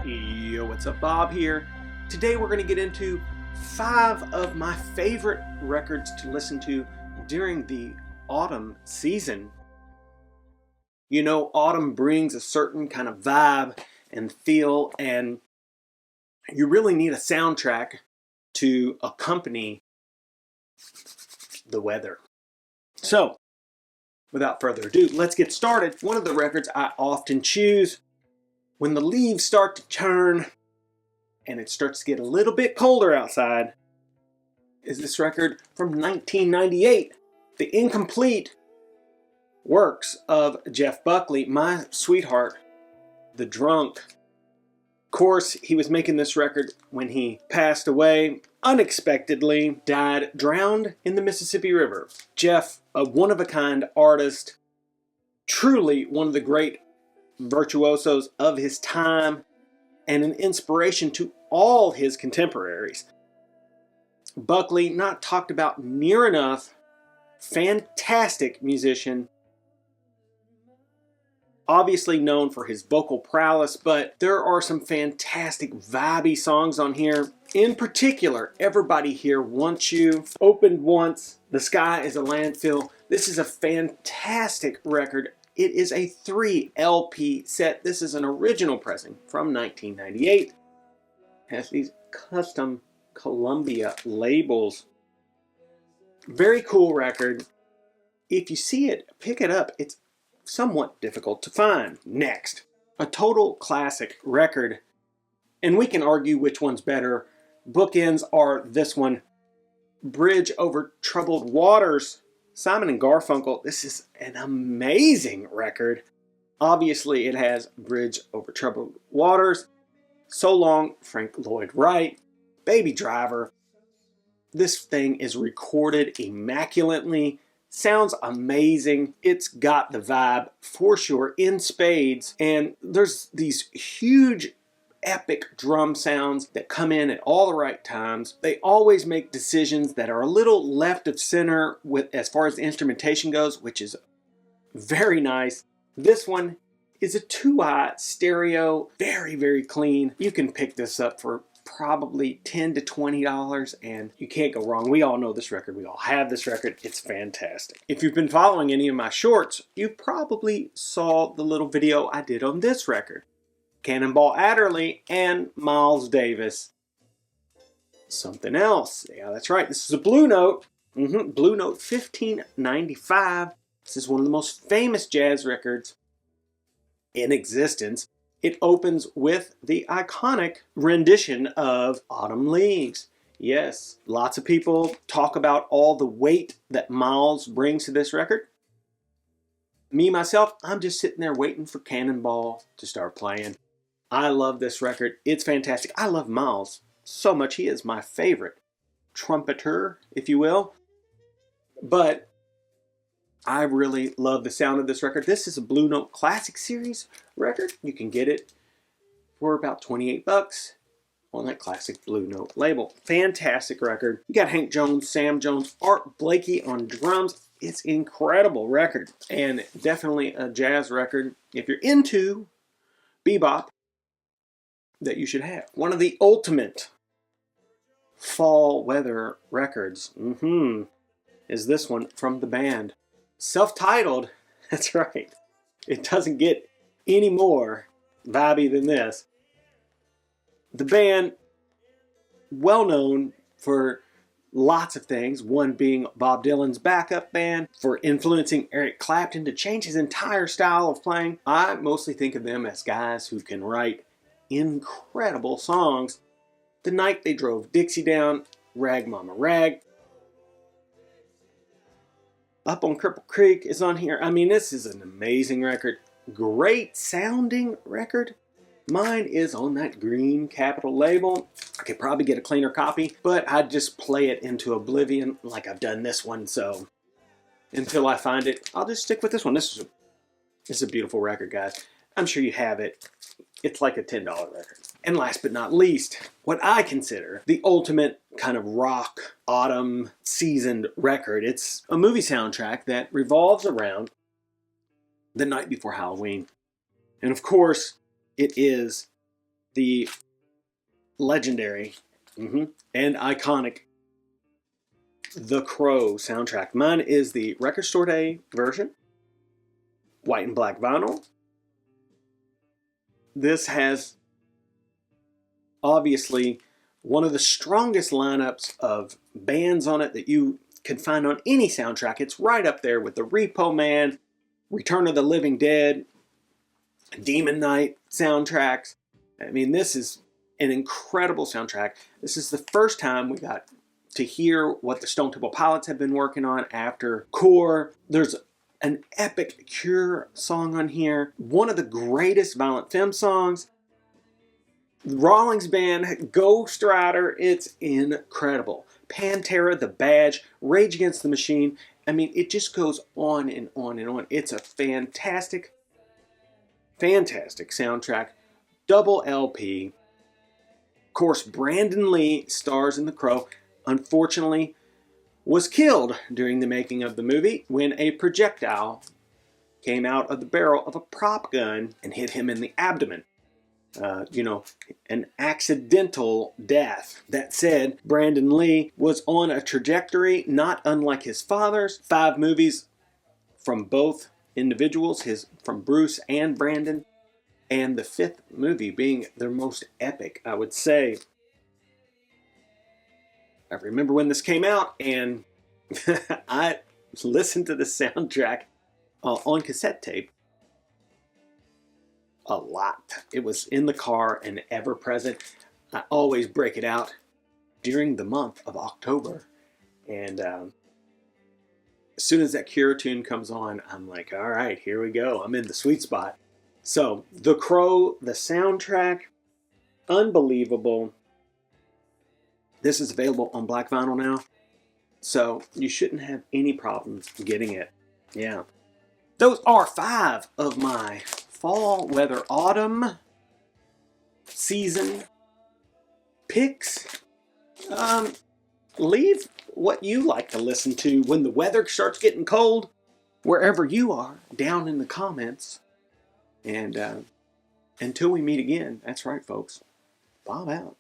Yo, what's up? Bob here. Today we're going to get into 5 of my favorite records to listen to during the autumn season. You know, autumn brings a certain kind of vibe and feel, and you really need a soundtrack to accompany the weather. So, without further ado, let's get started. One of the records I often choose when the leaves start to turn and it starts to get a little bit colder outside is this record from 1998, The Incomplete Works of Jeff Buckley, My Sweetheart, the Drunk. Of course, he was making this record when he passed away, unexpectedly died drowned in the Mississippi River. Jeff, a one-of-a-kind artist, truly one of the great virtuosos of his time, and an inspiration to all his contemporaries. Buckley, not talked about near enough, fantastic musician, obviously known for his vocal prowess, but there are some fantastic vibey songs on here. In particular, Everybody Here Wants You, Opened Once, The Sky is a Landfill. This is a fantastic record. It is a 3 LP set. This is an original pressing from 1998. Has these custom Columbia labels. Very cool record. If you see it, pick it up. It's somewhat difficult to find. Next, a total classic record. And we can argue which one's better. Bookends are this one, Bridge Over Troubled Waters, Simon and Garfunkel. This is an amazing record. Obviously, it has Bridge Over Troubled Waters, So Long, Frank Lloyd Wright, Baby Driver. This thing is recorded immaculately, sounds amazing. It's got the vibe for sure in spades, and there's these huge epic drum sounds that come in at all the right times. They always make decisions that are a little left of center with as far as the instrumentation goes, which is very nice. This one is a 2-eye stereo, very, very clean. You can pick this up for probably $10 to $20 and you can't go wrong. We all know this record. We all have this record. It's fantastic. If you've been following any of my shorts, you probably saw the little video I did on this record. Cannonball Adderley and Miles Davis. Something else. Yeah, that's right. This is a Blue Note. Blue Note 1595. This is one of the most famous jazz records in existence. It opens with the iconic rendition of Autumn Leaves. Yes, lots of people talk about all the weight that Miles brings to this record. Me, myself, I'm just sitting there waiting for Cannonball to start playing. I love this record. It's fantastic. I love Miles so much. He is my favorite trumpeter, if you will. But I really love the sound of this record. This is a Blue Note Classic Series record. You can get it for about 28 bucks on that classic Blue Note label. Fantastic record. You got Hank Jones, Sam Jones, Art Blakey on drums. It's an incredible record and definitely a jazz record if you're into bebop that you should have. One of the ultimate fall weather records is this one from the band. Self-titled, that's right. It doesn't get any more vibey than this. The band, well known for lots of things, one being Bob Dylan's backup band, for influencing Eric Clapton to change his entire style of playing. I mostly think of them as guys who can write incredible songs. The Night They Drove Dixie Down, Rag Mama Rag, Up on Cripple Creek is on here. I mean, this is an amazing record. Great sounding record. Mine is on that green Capitol label. I could probably get a cleaner copy, but I'd just play it into oblivion like I've done this one. So until I find it, I'll just stick with this one. This is a beautiful record, guys. I'm sure you have it. It's like a $10 record. And last but not least, what I consider the ultimate kind of rock autumn seasoned record. It's a movie soundtrack that revolves around The Night Before Halloween. And of course, it is the legendary and iconic The Crow soundtrack. Mine is the Record Store Day version, white and black vinyl. This has obviously one of the strongest lineups of bands on it that you can find on any soundtrack. It's right up there with the Repo Man, Return of the Living Dead, Demon Knight soundtracks. I mean, this is an incredible soundtrack. This is the first time we got to hear what the Stone Temple Pilots have been working on after Core. There's an epic Cure song on here. One of the greatest Violent Femme songs. Rawlings Band, Ghost Rider, it's incredible. Pantera, The Badge, Rage Against the Machine. I mean, it just goes on and on and on. It's a fantastic, fantastic soundtrack. Double LP. Of course, Brandon Lee stars in The Crow. Unfortunately, was killed during the making of the movie when a projectile came out of the barrel of a prop gun and hit him in the abdomen. An accidental death. That said, Brandon Lee was on a trajectory not unlike his father's. 5 movies from both individuals, from Bruce and Brandon, and the 5th movie being their most epic, I would say. I remember when this came out, and I listened to the soundtrack on cassette tape a lot. It was in the car and ever present. I always break it out during the month of October. And as soon as that Cure tune comes on, I'm like, all right, here we go. I'm in the sweet spot. So, The Crow, the soundtrack, unbelievable. This is available on black vinyl now. So, you shouldn't have any problems getting it. Yeah. Those are 5 of my fall, weather, autumn season picks. Leave what you like to listen to when the weather starts getting cold, wherever you are, down in the comments. And until we meet again, that's right, folks. Bob out.